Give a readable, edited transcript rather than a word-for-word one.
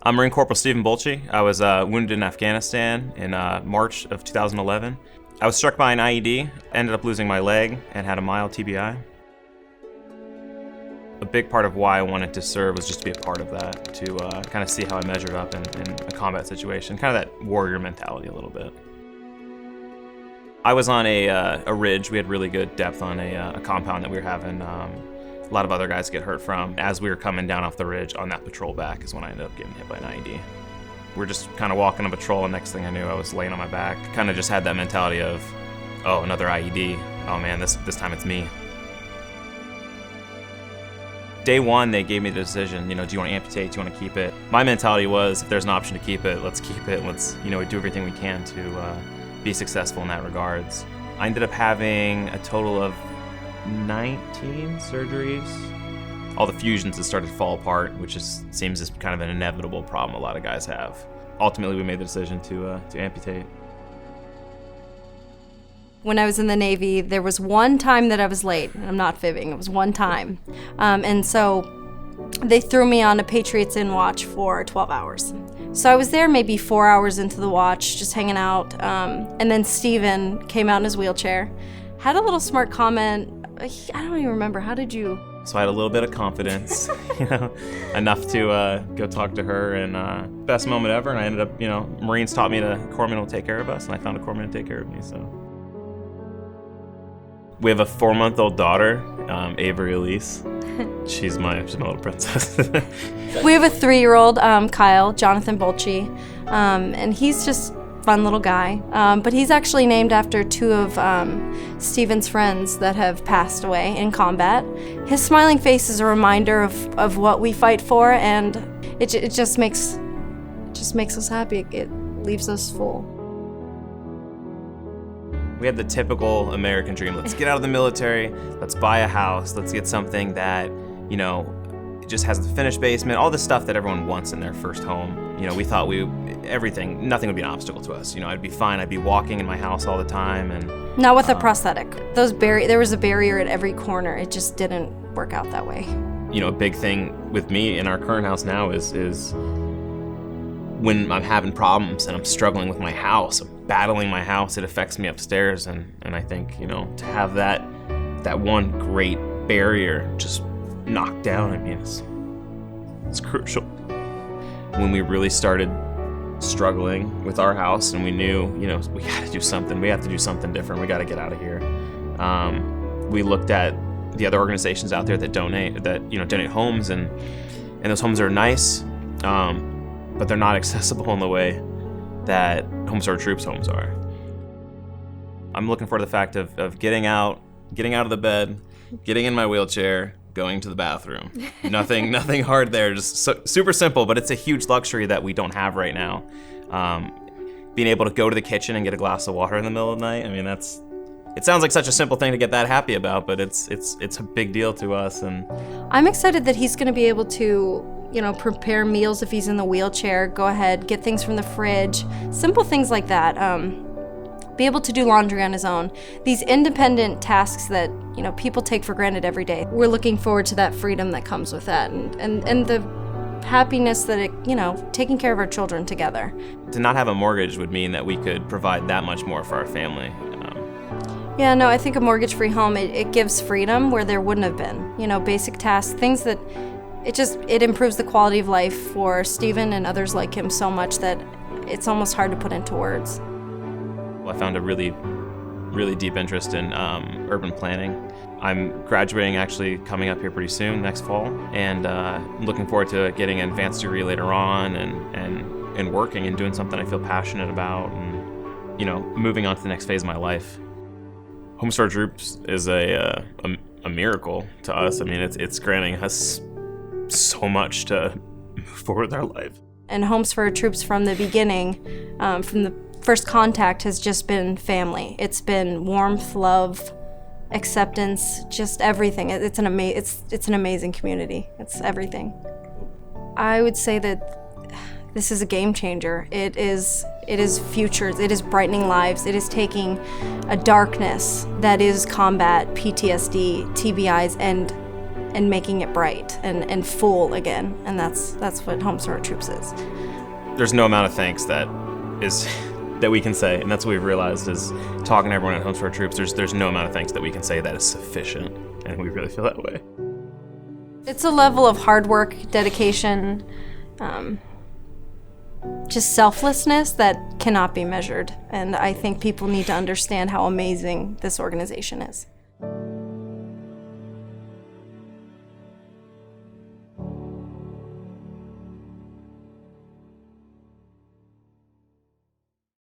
I'm Marine Corporal Steven Bultje. I was wounded in Afghanistan in March of 2011. I was struck by an IED, ended up losing my leg, and had a mild TBI. A big part of why I wanted to serve was just to be a part of that, to kind of see how I measured up in a combat situation, kind of that warrior mentality a little bit. I was on a ridge. We had really good depth on a compound that we were having a lot of other guys get hurt from. As we were coming down off the ridge on that patrol back is when I ended up getting hit by an IED. We're just kind of walking a patrol, and next thing I knew, I was laying on my back. Kind of just had that mentality of, oh, another IED. Oh man, this time it's me. Day one, they gave me the decision, do you want to amputate, do you want to keep it? My mentality was, if there's an option to keep it, let's keep it. Let's, do everything we can to be successful in that regards. I ended up having a total of 19 surgeries. All the fusions had started to fall apart, which seems as kind of an inevitable problem a lot of guys have. Ultimately, we made the decision to amputate. When I was in the Navy, there was one time that I was late. I'm not fibbing, it was one time. And so they threw me on a Patriots Inn watch for 12 hours. So I was there maybe 4 hours into the watch, just hanging out. And then Steven came out in his wheelchair, had a little smart comment. I don't even remember, how did you? So I had a little bit of confidence, enough to go talk to her, and best moment ever. And I ended up, Marines taught me corpsmen will take care of us, and I found a corpsman to take care of me, so. We have a 4-month-old daughter, Avery Elise. She's my little princess. We have a 3-year-old, Kyle, Jonathan Bultje, and he's just fun little guy. But he's actually named after 2 of Steven's friends that have passed away in combat. His smiling face is a reminder of what we fight for, and it just makes us happy. It leaves us full. We had the typical American dream. Let's get out of the military, let's buy a house, let's get something that, just has the finished basement, all the stuff that everyone wants in their first home. We thought nothing would be an obstacle to us. I'd be fine, I'd be walking in my house all the time. And not with a prosthetic. There was a barrier at every corner. It just didn't work out that way. A big thing with me in our current house now is when I'm having problems and I'm struggling with my house, I'm battling my house, it affects me upstairs, and I think, to have that one great barrier just knocked down, it's crucial. When we really started struggling with our house and we knew, we gotta do something, we have to do something different, we gotta get out of here. We looked at the other organizations out there that donate homes, and those homes are nice, but they're not accessible in the way that Homes for Our Troops homes are. I'm looking forward to the fact of getting out of the bed, getting in my wheelchair, going to the bathroom. Nothing hard there, just super simple, but it's a huge luxury that we don't have right now. Being able to go to the kitchen and get a glass of water in the middle of the night, it sounds like such a simple thing to get that happy about, but it's a big deal to us. And I'm excited that he's gonna be able to prepare meals if he's in the wheelchair, go ahead, get things from the fridge, simple things like that. Be able to do laundry on his own. These independent tasks that, people take for granted every day. We're looking forward to that freedom that comes with that, and the happiness that it, taking care of our children together. To not have a mortgage would mean that we could provide that much more for our family. Yeah, no, I think a mortgage-free home, it gives freedom where there wouldn't have been. Basic tasks, things that it improves the quality of life for Steven and others like him so much that it's almost hard to put into words. I found a really, really deep interest in urban planning. I'm graduating actually coming up here pretty soon, next fall, and looking forward to getting an advanced degree later on and working and doing something I feel passionate about, and moving on to the next phase of my life. Homes for Our Troops is a miracle to us. It's granting us so much to move forward with our life. And Homes for Our Troops from the beginning, from the first contact, has just been family. It's been warmth, love, acceptance, just everything. It's an amazing community. It's everything. I would say that this is a game changer. It is futures. It is brightening lives. It is taking a darkness that is combat, PTSD, TBIs, and and making it bright and full again. And that's what Homes to Our Troops is. There's no amount of thanks that we can say, and that's what we've realized is talking to everyone at Homes to Our Troops, there's no amount of thanks that we can say that is sufficient, and we really feel that way. It's a level of hard work, dedication, just selflessness that cannot be measured, and I think people need to understand how amazing this organization is.